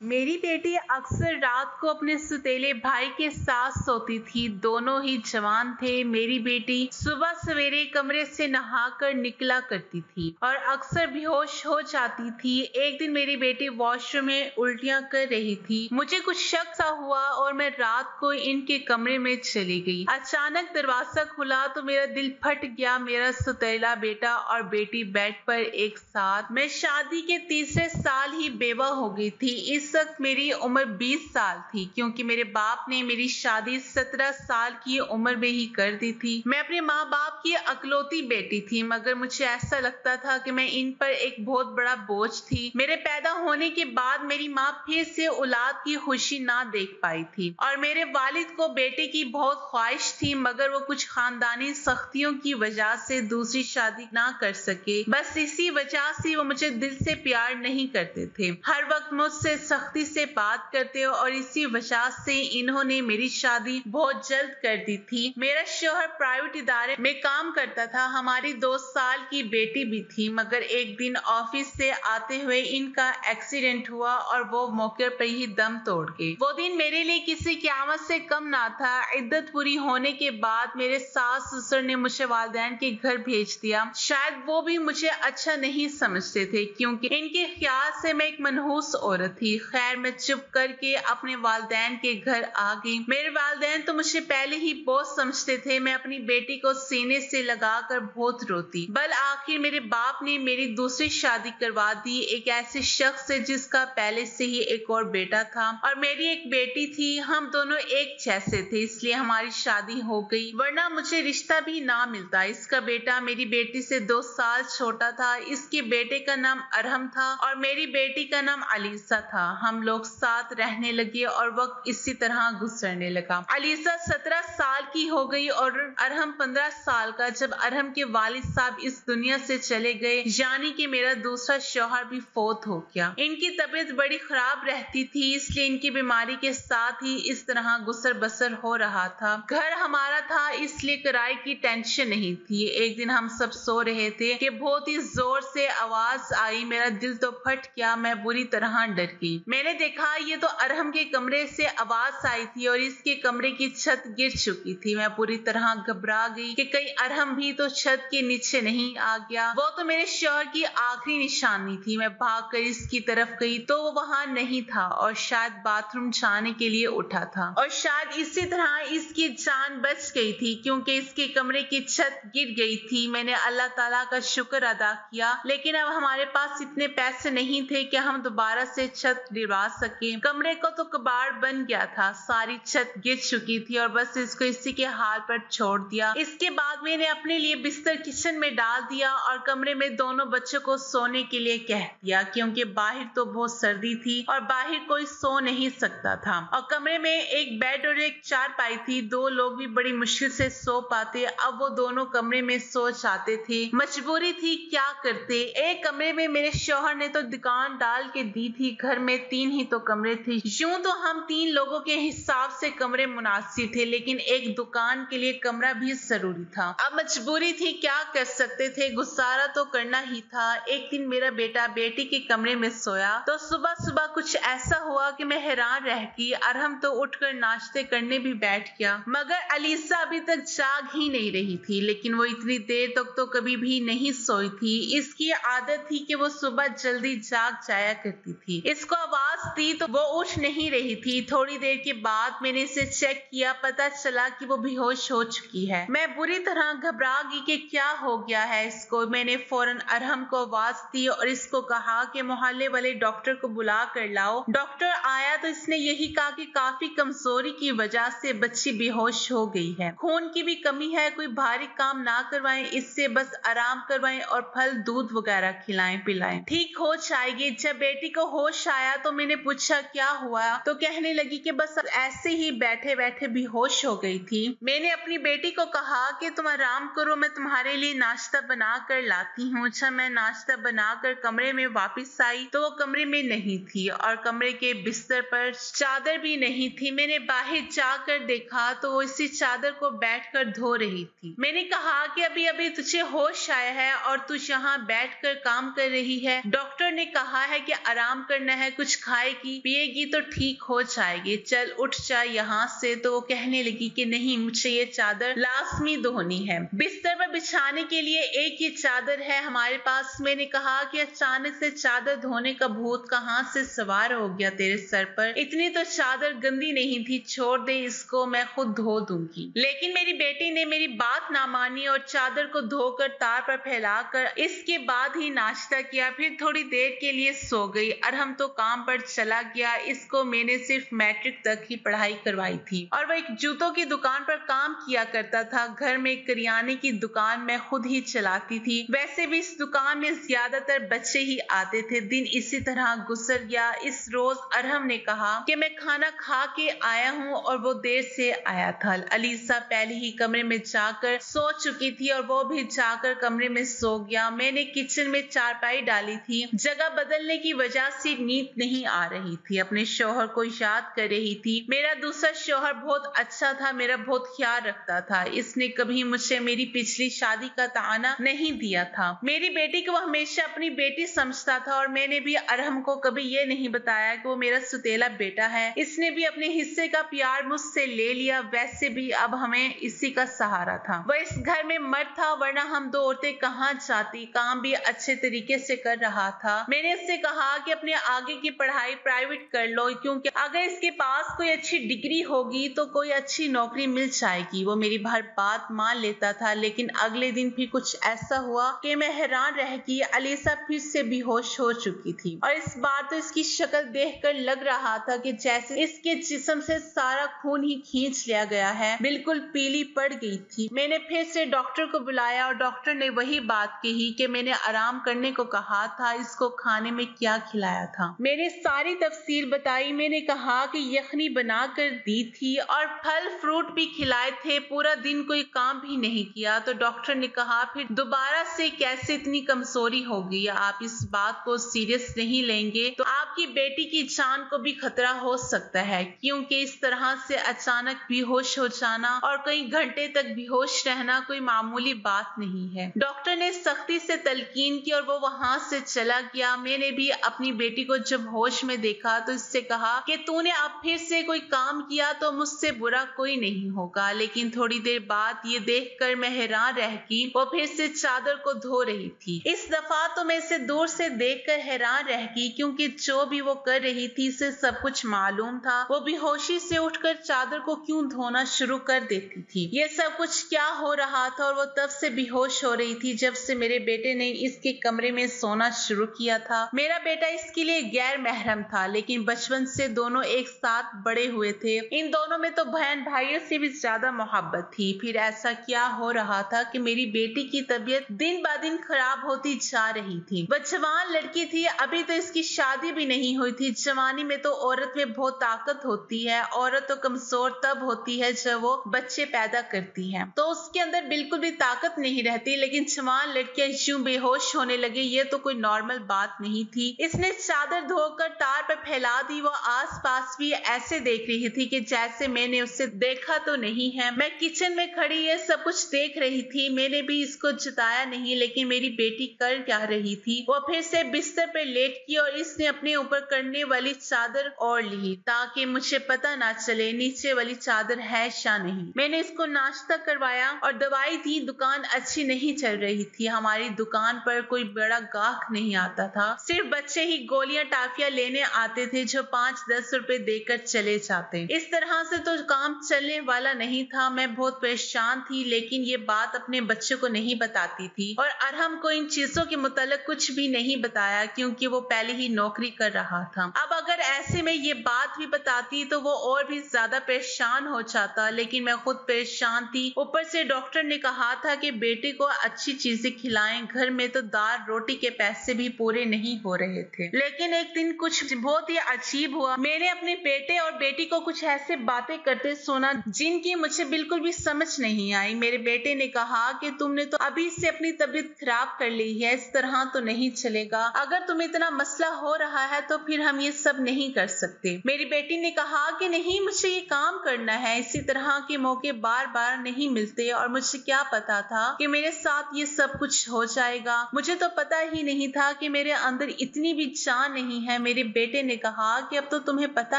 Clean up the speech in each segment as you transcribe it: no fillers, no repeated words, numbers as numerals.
मेरी बेटी अक्सर रात को अपने सौतेले भाई के साथ सोती थी। दोनों ही जवान थे। मेरी बेटी सुबह सवेरे कमरे से नहाकर निकला करती थी और अक्सर बेहोश हो जाती थी। एक दिन मेरी बेटी वॉशरूम में उल्टियां कर रही थी। मुझे कुछ शक सा हुआ और मैं रात को इनके कमरे में चली गई। अचानक दरवाजा खुला तो मेरा दिल फट गया। मेरा सौतेला बेटा और बेटी बेड पर एक साथ। मैं शादी के तीसरे साल ही बेवा हो गई थी। इस वक्त मेरी उम्र 20 साल थी, क्योंकि मेरे बाप ने मेरी शादी 17 साल की उम्र में ही कर दी थी। मैं अपने माँ बाप की अकलौती बेटी थी, मगर मुझे ऐसा लगता था कि मैं इन पर एक बहुत बड़ा बोझ थी। मेरे पैदा होने के बाद मेरी माँ फिर से औलाद की खुशी ना देख पाई थी और मेरे वालिद को बेटे की बहुत ख्वाहिश थी, मगर वो कुछ खानदानी सख्तियों की वजह से दूसरी शादी ना कर सके। बस इसी वजह से वो मुझे दिल से प्यार नहीं करते थे। हर वक्त मुझसे सख्ती से बात करते और इसी वजह से इन्होंने मेरी शादी बहुत जल्द कर दी थी। मेरा शौहर प्राइवेट इदारे में काम करता था। हमारी 2 साल की बेटी भी थी, मगर एक दिन ऑफिस से आते हुए इनका एक्सीडेंट हुआ और वो मौके पर ही दम तोड़ गए। वो दिन मेरे लिए किसी क़यामत से कम ना था। इद्दत पूरी होने के बाद मेरे सास ससुर ने मुझे वालिदैन के घर भेज दिया। शायद वो भी मुझे अच्छा नहीं समझते थे, क्योंकि इनके ख्याल से मैं एक मनहूस औरत थी। खैर, मैं चुप करके अपने वालिदैन के घर आ गई। मेरे वालिदैन तो मुझे पहले ही बहुत समझते थे। मैं अपनी बेटी को सीने से लगाकर बहुत रोती। बल आखिर मेरे बाप ने मेरी दूसरी शादी करवा दी, एक ऐसे शख्स से जिसका पहले से ही एक और बेटा था और मेरी एक बेटी थी। हम दोनों एक जैसे थे, इसलिए हमारी शादी हो गई, वरना मुझे रिश्ता भी ना मिलता। इसका बेटा मेरी बेटी से 2 साल छोटा था। इसके बेटे का नाम अरहम था और मेरी बेटी का नाम अलीसा था। हम लोग साथ रहने लगे और वक्त इसी तरह गुजरने लगा। अलीसा 17 साल की हो गई और अरहम 15 साल का, जब अरहम के वालिद साहब इस दुनिया से चले गए, यानी कि मेरा दूसरा शौहर भी फौत हो गया। इनकी तबीयत बड़ी खराब रहती थी, इसलिए इनकी बीमारी के साथ ही इस तरह गुसर बसर हो रहा था। घर हमारा था, इसलिए किराए की टेंशन नहीं थी। एक दिन हम सब सो रहे थे कि बहुत ही जोर से आवाज आई। मेरा दिल तो फट गया। मैं बुरी तरह डर गई। मैंने देखा ये तो अरहम के कमरे से आवाज आई थी और इसके कमरे की छत गिर चुकी थी। मैं पूरी तरह घबरा गई कि कहीं अरहम भी तो छत के नीचे नहीं आ गया। वो तो मेरे शौहर की आखिरी निशानी थी। मैं भागकर इसकी तरफ गई तो वो वहां नहीं था और शायद बाथरूम जाने के लिए उठा था और शायद इसी तरह इसकी जान बच गई थी, क्योंकि इसके कमरे की छत गिर गई थी। मैंने अल्लाह ताला का शुक्र अदा किया, लेकिन अब हमारे पास इतने पैसे नहीं थे कि हम दोबारा से छत गिरवा सके। कमरे को तो कबाड़ बन गया था। सारी छत गिर चुकी थी और बस इसको इसी के हाल पर छोड़ दिया। इसके बाद मैंने अपने लिए बिस्तर किचन में डाल दिया और कमरे में दोनों बच्चों को सोने के लिए कह दिया, क्योंकि बाहर तो बहुत सर्दी थी और बाहर कोई सो नहीं सकता था और कमरे में एक बेड और एक चारपाई थी। 2 लोग भी बड़ी मुश्किल से सो पाते। अब वो दोनों कमरे में सो जाते थे। मजबूरी थी, क्या करते। एक कमरे में मेरे शौहर ने तो दुकान डाल के दी थी। घर में 3 ही तो कमरे थे। यूं तो हम 3 लोगों के हिसाब से कमरे मुनासिब थे, लेकिन एक दुकान के लिए कमरा भी जरूरी था। अब मजबूरी थी, क्या कर सकते थे, गुजारा तो करना ही था। एक दिन मेरा बेटा बेटी के कमरे में सोया तो सुबह सुबह कुछ ऐसा हुआ कि मैं हैरान रह गई। अरहम तो उठकर नाश्ते करने भी बैठ गया, मगर अलीसा अभी तक जाग ही नहीं रही थी। लेकिन वो इतनी देर तक तो कभी भी नहीं सोई थी। इसकी आदत थी कि वो सुबह जल्दी जाग जाया करती थी। इसको आवाज दी तो वो उठ नहीं रही थी। थोड़ी देर के बाद मैंने इसे चेक किया, पता चला कि वो बेहोश हो चुकी है। मैं बुरी तरह घबरा गई कि क्या हो गया है इसको। मैंने फौरन अरहम को आवाज दी और इसको कहा कि मोहल्ले वाले डॉक्टर को बुला कर लाओ। डॉक्टर आया तो इसने यही कहा कि काफी कमजोरी की वजह से बच्ची बेहोश हो गई है, खून की भी कमी है, कोई भारी काम ना करवाएं, इससे बस आराम करवाएं और फल दूध वगैरह खिलाएं पिलाएं, ठीक हो जाएगी। जब बेटी को होश आया तो मैंने पूछा क्या हुआ, तो कहने लगी कि बस ऐसे ही बैठे बैठे बेहोश हो गई थी। मैंने अपनी बेटी को कहा कि तुम आराम करो, मैं तुम्हारे लिए नाश्ता बना कर लाती हूँ। अच्छा, मैं नाश्ता बनाकर कमरे में वापस आई तो वो कमरे में नहीं थी और कमरे के बिस्तर पर चादर भी नहीं थी। मैंने बाहर जाकर देखा तो वो इसी चादर को बैठकर धो रही थी। मैंने कहा कि अभी अभी तुझे होश आया है और तू यहाँ बैठकर काम कर रही है। डॉक्टर ने कहा है कि आराम करना है, कुछ कुछ खाएगी पिएगी तो ठीक हो जाएगी, चल उठ जा यहाँ से। तो वो कहने लगी कि नहीं, मुझे ये चादर लाजमी धोनी है। बिस्तर पर बिछाने के लिए एक ही चादर है हमारे पास। मैंने कहा कि अचानक से चादर धोने का भूत कहाँ से सवार हो गया तेरे सर पर? इतनी तो चादर गंदी नहीं थी, छोड़ दे इसको, मैं खुद धो दूंगी। लेकिन मेरी बेटी ने मेरी बात ना मानी और चादर को धोकर तार पर फैलाकर इसके बाद ही नाश्ता किया। फिर थोड़ी देर के लिए सो गई। अरहम तो काम पर चला गया। इसको मैंने सिर्फ मैट्रिक तक ही पढ़ाई करवाई थी और वह एक जूतों की दुकान पर काम किया करता था। घर में एक करियाने की दुकान मैं खुद ही चलाती थी। वैसे भी इस दुकान में ज्यादातर बच्चे ही आते थे। दिन इसी तरह गुजर गया। इस रोज अरहम ने कहा कि मैं खाना खा के आया हूँ और वो देर से आया था। अलीसा पहले ही कमरे में जाकर सो चुकी थी और वो भी जाकर कमरे में सो गया। मैंने किचन में चारपाई डाली थी। जगह बदलने की वजह से नींद नहीं आ रही थी। अपने शौहर को याद कर रही थी। मेरा दूसरा शौहर बहुत अच्छा था, मेरा बहुत ख्याल रखता था। इसने कभी मुझे मेरी पिछली शादी का ताना नहीं दिया था। मेरी बेटी को हमेशा अपनी बेटी समझता था और मैंने भी अरहम को कभी ये नहीं बताया कि वो मेरा सुतेला बेटा है। इसने भी अपने हिस्से का प्यार मुझसे ले लिया। वैसे भी अब हमें इसी का सहारा था। वह इस घर में मर्द था, वरना हम दो औरतें कहाँ जाती। काम भी अच्छे तरीके से कर रहा था। मैंने इससे कहा कि अपने आगे की पढ़ाई प्राइवेट कर लो, क्योंकि अगर इसके पास कोई अच्छी डिग्री होगी तो कोई अच्छी नौकरी मिल जाएगी। वो मेरी हर बात मान लेता था। लेकिन अगले दिन फिर कुछ ऐसा हुआ कि मैं हैरान रह गई। अलीसा फिर से बेहोश हो चुकी थी और इस बार तो इसकी शक्ल देखकर लग रहा था कि जैसे इसके जिस्म से सारा खून ही खींच लिया गया है। बिल्कुल पीली पड़ गई थी। मैंने फिर से डॉक्टर को बुलाया और डॉक्टर ने वही बात कही कि मैंने आराम करने को कहा था। इसको खाने में क्या खिलाया था? मैंने सारी तफसील बताई। मैंने कहा कि यखनी बना कर दी थी और फल फ्रूट भी खिलाए थे। पूरा दिन कोई काम भी नहीं किया। तो डॉक्टर ने कहा फिर दोबारा से कैसे इतनी कमजोरी हो गई? आप इस बात को सीरियस नहीं लेंगे तो आपकी बेटी की जान को भी खतरा हो सकता है, क्योंकि इस तरह से अचानक बेहोश हो जाना और कई घंटे तक बेहोश रहना कोई मामूली बात नहीं है। डॉक्टर ने सख्ती से तलकीन की और वो वहां से चला गया। मैंने भी अपनी बेटी को जब होश में देखा तो इससे कहा कि तूने अब फिर से कोई काम किया तो मुझसे बुरा कोई नहीं होगा। लेकिन थोड़ी देर बाद ये देखकर मैं हैरान रह गई। वो फिर से चादर को धो रही थी। इस दफा तो मैं इसे दूर से देखकर हैरान रह गई, क्योंकि जो भी वो कर रही थी इसे सब कुछ मालूम था। वो बेहोशी से उठकर चादर को क्यों धोना शुरू कर देती थी? ये सब कुछ क्या हो रहा था? और वो तब से बेहोश हो रही थी जब से मेरे बेटे ने इसके कमरे में सोना शुरू किया था। मेरा बेटा इसके लिए गैर महरम था, लेकिन बचपन से दोनों एक साथ बड़े हुए थे। इन दोनों में तो बहन भाइयों से भी ज्यादा मोहब्बत थी। फिर ऐसा क्या हो रहा था कि मेरी बेटी की तबीयत दिन ब दिन खराब होती जा रही थी। वह जवान लड़की थी, अभी तो इसकी शादी भी नहीं हुई थी। जवानी में तो औरत में बहुत ताकत होती है। औरत तो कमजोर तब होती है जब वो बच्चे पैदा करती है, तो उसके अंदर बिल्कुल भी ताकत नहीं रहती। लेकिन जवान लड़कियां यूं बेहोश होने लगे, ये तो कोई नॉर्मल बात नहीं थी। इसने चादर धोकर तार पर फैला दी। वो आस पास भी ऐसे देख रही थी कि जैसे मैंने उसे देखा तो नहीं है। मैं किचन में खड़ी ये सब कुछ देख रही थी। मैंने भी इसको जताया नहीं। लेकिन मेरी बेटी कर क्या रही थी? वो फिर से बिस्तर पर लेट की और इसने अपने ऊपर करने वाली चादर ओढ़ ली ताकि मुझे पता ना चले नीचे वाली चादर है या नहीं। मैंने इसको नाश्ता करवाया और दवाई दी। दुकान अच्छी नहीं चल रही थी। हमारी दुकान पर कोई बड़ा गाहक नहीं आता था। सिर्फ बच्चे ही गोलियां टाफियां लेने आते थे जो 5-10 रुपए देकर चले जाते। इस तरह से तो काम चलने वाला नहीं था। मैं बहुत परेशान थी, लेकिन ये बात अपने बच्चे को नहीं बताती थी और अरहम को इन चीजों के मुतालिक कुछ भी नहीं बताया, क्योंकि वो पहले ही नौकरी कर रहा था। अब अगर ऐसे में ये बात भी बताती तो वो और भी ज्यादा परेशान हो जाता। लेकिन मैं खुद परेशान थी। ऊपर से डॉक्टर ने कहा था कि बेटे को अच्छी चीजें खिलाएं। घर में तो दाल रोटी के पैसे भी पूरे नहीं हो रहे थे। लेकिन एक दिन कुछ बहुत ही अजीब हुआ। मैंने अपने बेटे और बेटी को कुछ ऐसे बातें करते सुना जिनकी मुझे बिल्कुल भी समझ नहीं आई। मेरे बेटे ने कहा कि तुमने तो अभी से अपनी तबीयत खराब कर ली है, इस तरह तो नहीं चलेगा। अगर तुम्हें इतना मसला हो रहा है तो फिर हम ये सब नहीं कर सकते। मेरी बेटी ने कहा कि नहीं, मुझे ये काम करना है। इसी तरह के मौके बार बार नहीं मिलते और मुझे क्या पता था कि मेरे साथ ये सब कुछ हो जाएगा। मुझे तो पता ही नहीं था कि मेरे अंदर इतनी भी जान नहीं है। मेरे बेटे ने कहा कि अब तो तुम्हें पता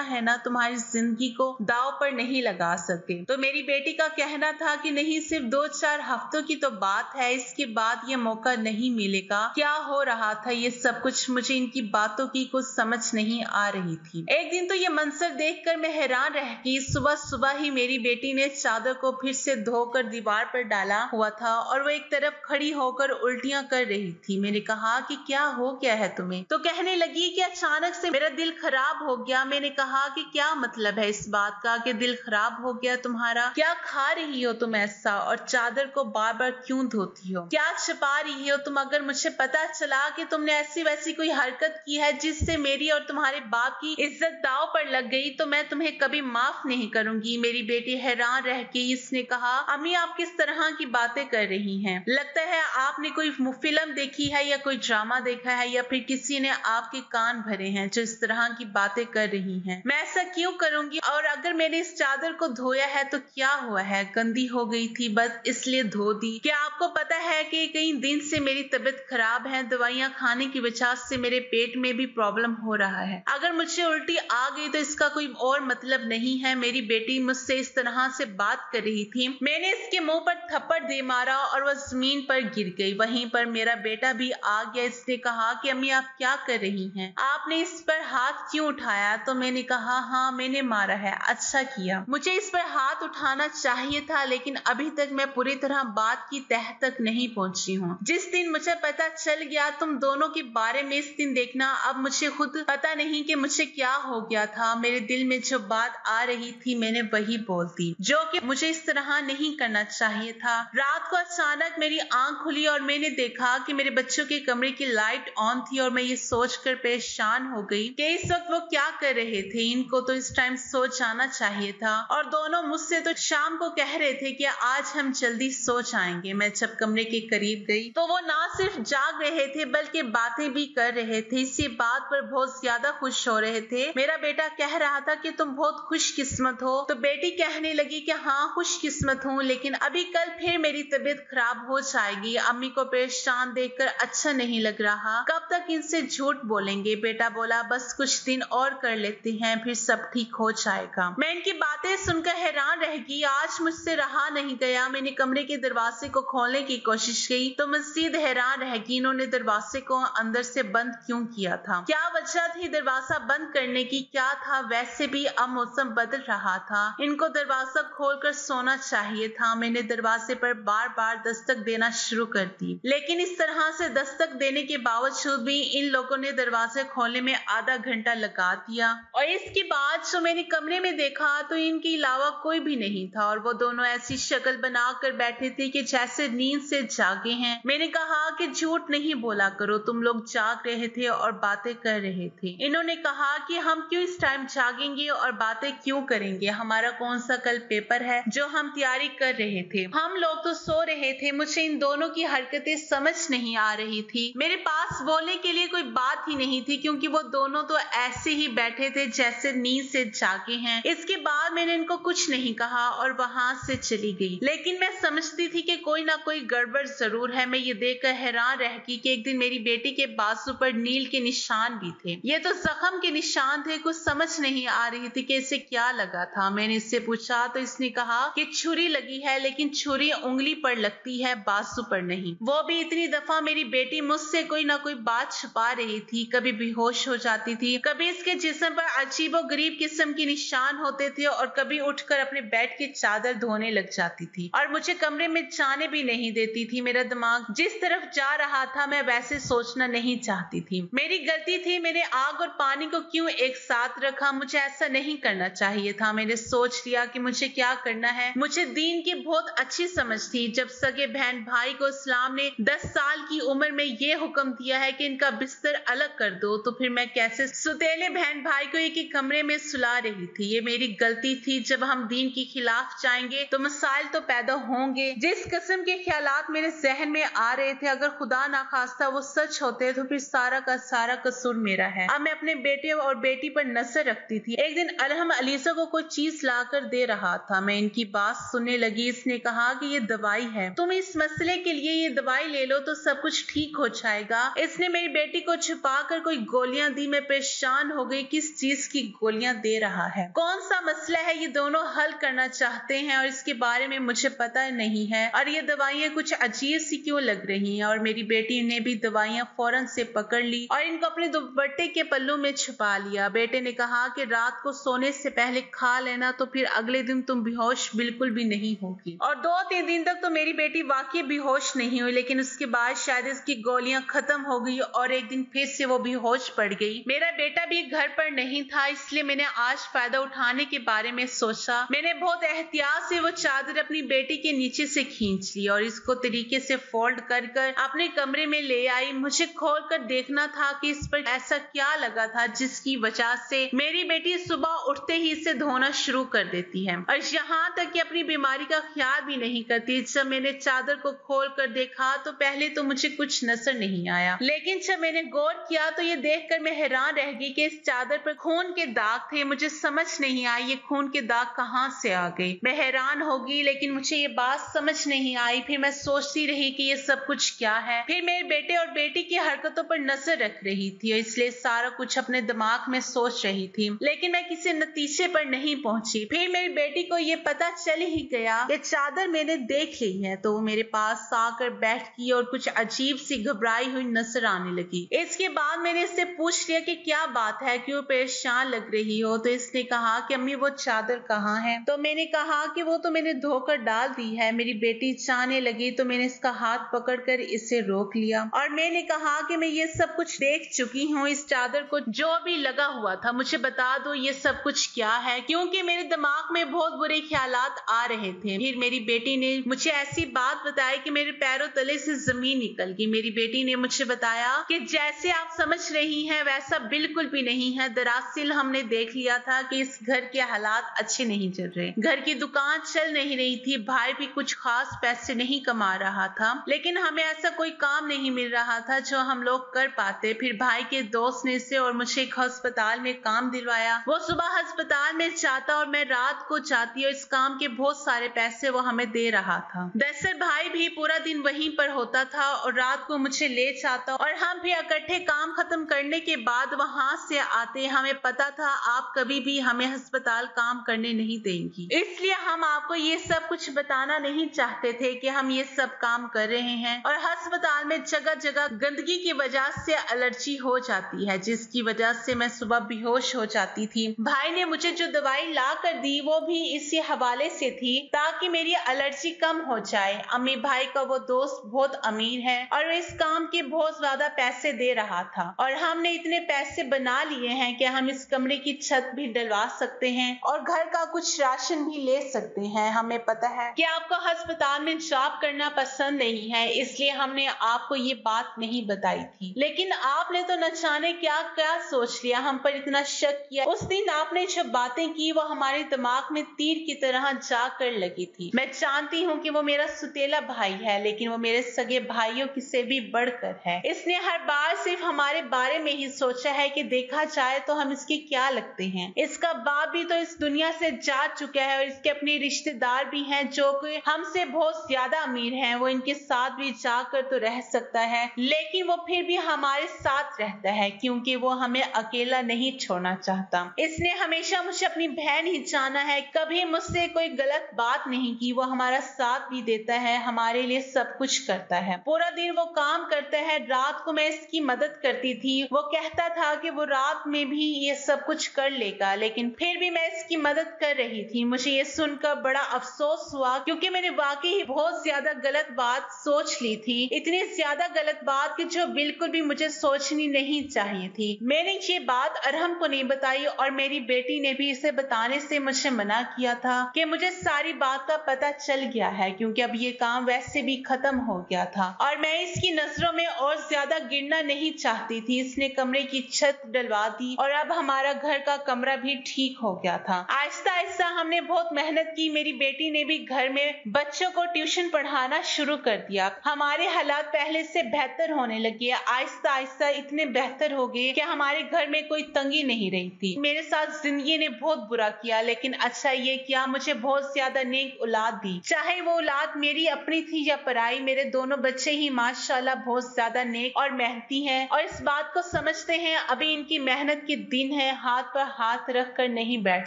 है ना, तुम्हारी जिंदगी को दांव पर नहीं लगा सकते। तो मेरी बेटी का कहना था कि नहीं, सिर्फ 2-4 हफ्तों की तो बात है, इसके बाद ये मौका नहीं मिलेगा। क्या हो रहा था ये सब कुछ, मुझे इनकी बातों की कुछ समझ नहीं आ रही थी। एक दिन तो ये मंजर देखकर मैं हैरान रह गई। सुबह सुबह ही मेरी बेटी ने चादर को फिर से धोकर दीवार पर डाला हुआ था और वो एक तरफ खड़ी होकर उल्टियां कर रही थी। मैंने कहा कि क्या हो गया है तुम्हें? तो कहने लगी कि अचानक से मेरा दिल खराब हो गया। मैंने कहा कि क्या मतलब है इस बात का कि दिल खराब हो गया तुम्हारा? क्या खा रही हो तुम ऐसा, और चादर को बार बार क्यों धोती हो? क्या छिपा रही हो तुम? अगर मुझे पता चला कि तुमने ऐसी वैसी कोई हरकत की है जिससे मेरी और तुम्हारे बाप की इज्जत दांव पर लग गई, तो मैं तुम्हें कभी माफ नहीं करूंगी। मेरी बेटी हैरान रह गई। इसने कहा, अम्मी आप किस तरह की बातें कर रही हैं? लगता है आपने कोई फिल्म देखी है या कोई ड्रामा देखा है, या फिर किसी ने आपके कान भरे हैं जो इस तरह की बातें कर रही हैं। मैं ऐसा क्यों करूंगी? और अगर मैंने इस चादर को धोया है तो क्या हुआ है? गंदी हो गई थी, बस इसलिए धो दी। क्या आपको पता है कि कई दिन से मेरी तबीयत खराब है, दवाइयां खाने की वजह से मेरे पेट में भी प्रॉब्लम हो रहा है। अगर मुझे उल्टी आ गई तो इसका कोई और मतलब नहीं है। मेरी बेटी मुझसे इस तरह से बात कर रही थी। मैंने इसके मुंह पर थप्पड़ दे मारा और वह जमीन पर गिर गई। वहीं पर मेरा बेटा भी आ गया। इसने कहा कि अम्मी आप क्या कर रही हैं? आपने इस पर हाथ क्यों उठाया? तो मैंने कहा, हाँ मैंने मारा है। अच्छा किया, मुझे इस पर हाथ उठाना चाहिए था, लेकिन अभी तक मैं पूरी तरह बात की तह तक नहीं पहुंची हूँ। जिस दिन मुझे पता चल गया तुम दोनों के बारे में, इस दिन देखना अब मुझे खुद पता नहीं कि मुझे क्या हो गया था। मेरे दिल में जो बात आ रही थी मैंने वही बोल दी, जो कि मुझे इस तरह नहीं करना चाहिए था। रात को अचानक मेरी आंख खुली और मैंने देखा कि मेरे बच्चों के कमरे की लाइट ऑन थी, और मैं ये सोचकर परेशान हो गई कि इस वक्त वो क्या कर रहे थे। इनको तो इस टाइम सो जाना चाहिए था, और दोनों मुझसे तो शाम को कह रहे थे कि आज हम जल्दी सो जाएंगे। मैं जब कमरे के करीब गई तो वो ना सिर्फ जाग रहे थे बल्कि बातें भी कर रहे थे। इसी बात पर बहुत ज्यादा खुश हो रहे थे। मेरा बेटा कह रहा था कि तुम बहुत खुशकिस्मत हो, तो बेटी कहने लगी कि हाँ खुशकिस्मत हूँ, लेकिन अभी कल फिर मेरी तबीयत खराब हो जाएगी। अम्मी को परेशान देखकर अच्छा नहीं लग रहा। कब तक इनसे झूठ बोलेंगे? बेटा बोला, बस कुछ दिन और कर लेते हैं, फिर सब ठीक हो जाएगा। मैं इनकी बातें सुनकर हैरान रह गई। आज मुझसे रहा नहीं गया। मैंने कमरे के दरवाजे को खोलने की कोशिश की तो मजीद हैरान रह गई। इन्होंने दरवाजे को अंदर से बंद क्यों किया था? क्या वजह थी दरवाजा बंद करने की? क्या था? वैसे भी अब मौसम बदल रहा था, इनको दरवाजा खोलकर सोना चाहिए था। मैंने दरवाजे पर बार बार दस्तक देना शुरू कर दी, लेकिन इस तरह से दस्तक देने के बावजूद भी इन लोगों ने दरवाजे खोलने में आधा घंटा लगा दिया। और इसके बाद जो मैंने कमरे में देखा तो इनके अलावा कोई भी नहीं था, और वो दोनों ऐसी शक्ल बनाकर बैठे थे कि जैसे नींद से जागे हैं। मैंने कहा कि झूठ नहीं बोला करो, तुम लोग जाग रहे थे और बातें कर रहे थे। इन्होंने कहा कि हम क्यों इस टाइम जागेंगे और बातें क्यों करेंगे? हमारा कौन सा कल पेपर है जो हम तैयारी कर रहे थे? हम लोग तो सो रहे थे। मुझे इन दोनों की हरकतें समझ नहीं आ रही थी। मेरे पास बोलने के लिए कोई बात ही नहीं थी, क्योंकि वो दोनों तो ऐसे ही बैठे थे जैसे नींद से जागे हैं। इसके बाद मैंने इनको कुछ नहीं कहा और वहां से चली गई, लेकिन मैं समझती थी कि कोई ना कोई गड़बड़ जरूर है। मैं ये देखकर हैरान रह गई कि एक दिन मेरी बेटी के बाजू पर नील के निशान भी थे। ये तो जख्म के निशान थे। कुछ समझ नहीं आ रही थी कि इसे क्या लगा था। मैंने इससे पूछा तो इसने कहा कि छुरी लगी है, लेकिन छुरी उंगली पर लगती है, बाजू पर नहीं। वो भी इतनी दफा मेरी बेटी मुझसे कोई ना कोई बात छुपा रही थी। कभी बेहोश हो जाती थी, कभी इसके जिस्म पर अजीबो गरीब किस्म के निशान होते थे, और कभी उठकर अपने बेड की चादर धोने लग जाती थी और मुझे कमरे में जाने भी नहीं देती थी। मेरा दिमाग जिस तरफ जा रहा था मैं वैसे सोचना नहीं चाहती थी। मेरी गलती थी। मैंने आग और पानी को क्यों एक साथ रखा? मुझे ऐसा नहीं करना चाहिए था। मैंने सोच लिया कि मुझे क्या करना है। मुझे दीन की बहुत अच्छी समझ थी। जब सगे बहन भाई को इस्लाम ने 10 साल की उम्र में ये हुक्म दिया है कि इनका बिस्तर अलग कर दो, तो फिर मैं कैसे सुतेले बहन भाई को एक ही कमरे में सुला रही थी? ये मेरी गलती थी जब हम दीन के खिलाफ जाएंगे तो मसाइल तो पैदा होंगे। जिस किस्म के ख्यालात मेरे जहन में आ रहे थे, अगर खुदा ना खास्ता वो सच होते तो फिर सारा का सारा कसूर मेरा है। अब मैं अपने बेटे और बेटी पर नजर रखती थी। एक दिन अरहम अलीसा को कोई चीज लाकर दे रहा था। मैं इनकी बात सुनने लगी। इसने कहा कि ये दवाई है, तुम इस मसले के लिए ये दवाई ले लो तो सब कुछ ठीक हो जाएगा। इसने मेरी बेटी को छुपा कर कोई गोलियां दी। मैं परेशान हो गई, किस चीज की गोलियां दे रहा है, कौन सा मसला है ये दोनों हल करना चाहते हैं और इसके बारे में मुझे पता नहीं है। और ये दवाइयां कुछ अजीब सी क्यों लग रही हैं। और मेरी बेटी ने भी दवाइयां फौरन से पकड़ ली और इनको अपने दुपट्टे के पल्लू में छुपा लिया। बेटे ने कहा कि रात को सोने से पहले खा लेना तो फिर अगले दिन तुम बेहोश बिल्कुल भी नहीं होगी। और 2-3 दिन तक तो मेरी बेटी वाकई बेहोश नहीं हुई, लेकिन उसके बाद शायद इसकी गोलियां खत्म हो गई और एक दिन फिर से वो बेहोश पड़ गई। मेरा बेटा भी घर पर नहीं था, इसलिए मैंने आज फायदा उठाने के बारे में सोचा। मैंने बहुत एहतियात से वो चादर अपनी बेटी के नीचे से खींच ली और इसको तरीके से फोल्ड कर अपने कमरे में ले आई। मुझे खोल कर देखना था कि इस पर ऐसा क्या लगा था जिसकी वजह से मेरी बेटी सुबह उठते ही इसे धोना शुरू कर देती है और यहाँ तक कि अपनी बीमारी का ख्याल भी नहीं करती। जब मैंने चादर को खोल कर देखा तो पहले तो मुझे कुछ नजर नहीं आया, लेकिन जब मैंने गौर किया तो ये देखकर मैं हैरान रह गई कि इस चादर पर खून के दाग थे। मुझे समझ नहीं आई ये खून के दाग कहाँ से आ गए। मैं हैरान हो गई, लेकिन मुझे ये बात समझ नहीं आई। फिर मैं सोचती रही कि ये सब कुछ क्या है। फिर मेरे बेटे और बेटी की हरकतों पर नजर रख रही थी, इसलिए सारा कुछ अपने दिमाग में सोच रही थी, लेकिन मैं किसी नतीजे पर नहीं पहुंची। फिर मेरी बेटी को ये पता चल ही गया कि चादर मैंने देख ली है, तो वो मेरे पास आकर बैठ गई और कुछ अजीब सी घबराई हुई नजर आने लगी। इसके बाद मैंने इससे पूछ लिया कि क्या बात है, क्यों परेशान लग रही हो। तो इसने कहा कि अम्मी वो चादर कहाँ है। तो मैंने कहा कि वो तो मैंने धोकर डाल दी है। मेरी बेटी चाहने लगी तो मैंने इसका हाथ पकड़कर इसे रोक लिया और मैंने कहा कि मैं ये सब कुछ देख चुकी हूँ। इस चादर को जो भी लगा हुआ था मुझे बता दो ये सब कुछ क्या है, क्योंकि मेरे दिमाग में बहुत बुरे ख्यालात आ रहे थे। फिर मेरी बेटी ने मुझे ऐसी बात बताई कि मेरे पैरों तले से जमीन निकल गई। मेरी बेटी ने मुझे बताया कि जैसे आप समझ रही हैं वैसा बिल्कुल भी नहीं है। दरअसल हमने देख लिया था कि इस घर के हालात अच्छे नहीं चल रहे, घर की दुकान चल नहीं रही थी, भाई भी कुछ खास पैसे नहीं कमा रहा था, लेकिन हमें ऐसा कोई काम नहीं मिल रहा था जो हम लोग कर पाते। फिर भाई के दोस्त ने इसे और मुझे एक अस्पताल में काम दिलवाया। वो सुबह अस्पताल में जाता और मैं रात को जाती और इस काम के बहुत सारे पैसे वो हमें दे रहा था। दरअसल भाई भी पूरा दिन वहीं पर होता था और रात को मुझे ले जाता और हम भी इकट्ठे काम खत्म करने के बाद वहां से आते। हमें पता था आप कभी भी हमें अस्पताल काम करने नहीं देंगी, इसलिए हम आपको ये सब कुछ बताना नहीं चाहते थे कि हम ये सब काम कर रहे हैं। और अस्पताल में जगह जगह गंदगी की वजह से एलर्जी हो जाती है, जिसकी वजह से मैं सुबह बेहोश हो जाती थी। भाई ने मुझे जो दवाई ला कर दी वो भी इसी हवाले से थी ताकि मेरी एलर्जी कम हो जाए। अम्मी भाई का वो दोस्त बहुत अमीर है और इस काम के बहुत ज्यादा पैसे दे रहा था और हमने इतने पैसे बना लिए हैं कि हम इस कमरे की छत भी डलवा सकते हैं और घर का कुछ राशन भी ले सकते हैं। हमें पता है कि आपको अस्पताल में जॉब करना पसंद नहीं है, इसलिए हमने आपको ये बात नहीं बताई थी, लेकिन आपने तो न जाने क्या क्या सोच लिया, हम पर इतना शक किया। उस दिन आपने जो बातें की वो हमारे दिमाग में तीर की तरह जाकर लगी थी। मैं जानती हूँ कि वो मेरा सुतेला भाई है, लेकिन वो मेरे सगे भाइयों की से भी बढ़कर है। इसने हर बार सिर्फ हमारे बारे में ही सोचा है कि देखा जाए तो हम इसके क्या लगते हैं। इसका बाप भी तो इस दुनिया से जा चुका है और इसके अपने रिश्तेदार भी हैं जो कि हमसे बहुत ज्यादा अमीर हैं। वो इनके साथ भी जाकर तो रह सकता है, लेकिन वो फिर भी हमारे साथ रहता है क्योंकि वो हमें अकेला नहीं छोड़ना चाहता। इसने हमेशा मुझे अपनी बहन ही जाना है, कभी मुझसे कोई गलत बात नहीं की। वो हमारा साथ भी देता है, हमारे लिए सब कुछ करता है। पूरा दिन वो काम करता है, रात को मैं इसकी मदद करती थी। वो कहता था कि वो रात में भी ये सब कुछ कर लेगा, लेकिन फिर भी मैं इसकी मदद कर रही थी। मुझे ये सुनकर बड़ा अफसोस हुआ क्योंकि मैंने वाकई बहुत ज्यादा गलत बात सोच ली थी, इतनी ज्यादा गलत बात कि जो बिल्कुल भी मुझे सोचनी नहीं चाहिए थी। मैंने ये बात अरहम को नहीं बताई और मेरी बेटी ने भी इसे बताने से मुझे मना किया था कि मुझे सारी बात का पता चल गया है, क्योंकि अब ये काम वैसे भी खत्म हो गया था और मैं इसकी नजरों में और ज्यादा गिरना नहीं चाहती थी। इसने कमरे की छत डलवा दी और अब हमारा घर का कमरा भी ठीक हो गया था। आहिस्ता आहिस्ता आहिस्ता हमने बहुत मेहनत की। मेरी बेटी ने भी घर में बच्चों को ट्यूशन पढ़ाना शुरू कर दिया। हमारे हालात पहले से बेहतर होने लगे। आहिस्ता आहिस्ता इतने बेहतर हो गए कि हमारे घर में कोई तंगी नहीं रही थी। मेरे साथ जिंदगी ने बहुत बुरा किया, लेकिन अच्छा ये किया, मुझे बहुत ज्यादा नेक औलाद दी। चाहे वो औलाद मेरी अपनी थी या पराई, मेरे दोनों बच्चे ही माशाल्लाह बहुत ज्यादा नेक और मेहनती हैं और इस बात को समझते हैं। अभी इनकी मेहनत के दिन है, हाथ पर हाथ रख कर नहीं बैठ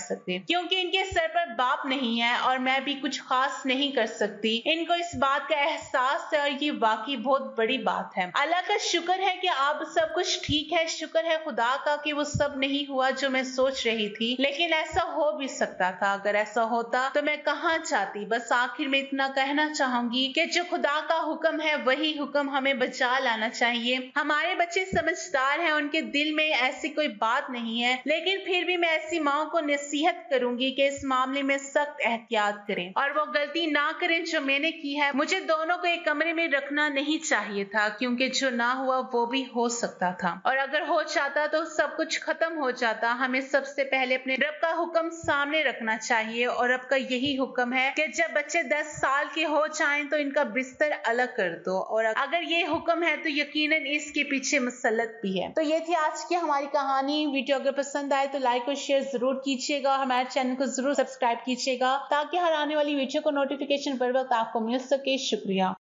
सकते, क्योंकि इनके सर पर बाप नहीं है और मैं भी कुछ खास नहीं कर सकती। इनको इस बात का एहसास है और ये वाकई बहुत बड़ी बात है। अल्लाह का शुक्र है कि अब सब कुछ ठीक है। शुक्र है खुदा का कि वो सब नहीं हुआ जो मैं सोच रही थी, लेकिन ऐसा हो भी सकता था। अगर ऐसा होता तो मैं कहाँ जाती। बस आखिर में इतना कहना चाहूंगी कि जो खुदा का हुक्म है वही हुक्म हमें बचा लाना चाहिए। हमारे बच्चे समझदार हैं, उनके दिल में ऐसी कोई बात नहीं है, लेकिन फिर भी मैं ऐसी माओ को नसीहत करूंगी कि इस मामले में सख्त एहतियात करें और वो गलती ना करें जो मैंने की है। मुझे दोनों को एक कमरे में रखना नहीं चाहिए था, क्योंकि जो ना हुआ वो भी हो सकता था और अगर हो जाता तो सब कुछ खत्म हो जाता। हमें सबसे पहले अपने रब का हुक्म सामने रखना चाहिए और रब का यही हुक्म है कि जब बच्चे 10 साल के हो जाएं तो इनका बिस्तर अलग कर दो, और अगर ये हुक्म है तो यकीनन इसके पीछे मसलत भी है। तो ये थी आज की हमारी कहानी। वीडियो अगर पसंद आए तो लाइक और शेयर जरूर कीजिएगा। हमारे चैनल को जरूर सब्सक्राइब कीजिएगा ताकि हर आने वाली वीडियो को नोटिफिकेशन बर वक्त आपको मिल सके। शुक्रिया।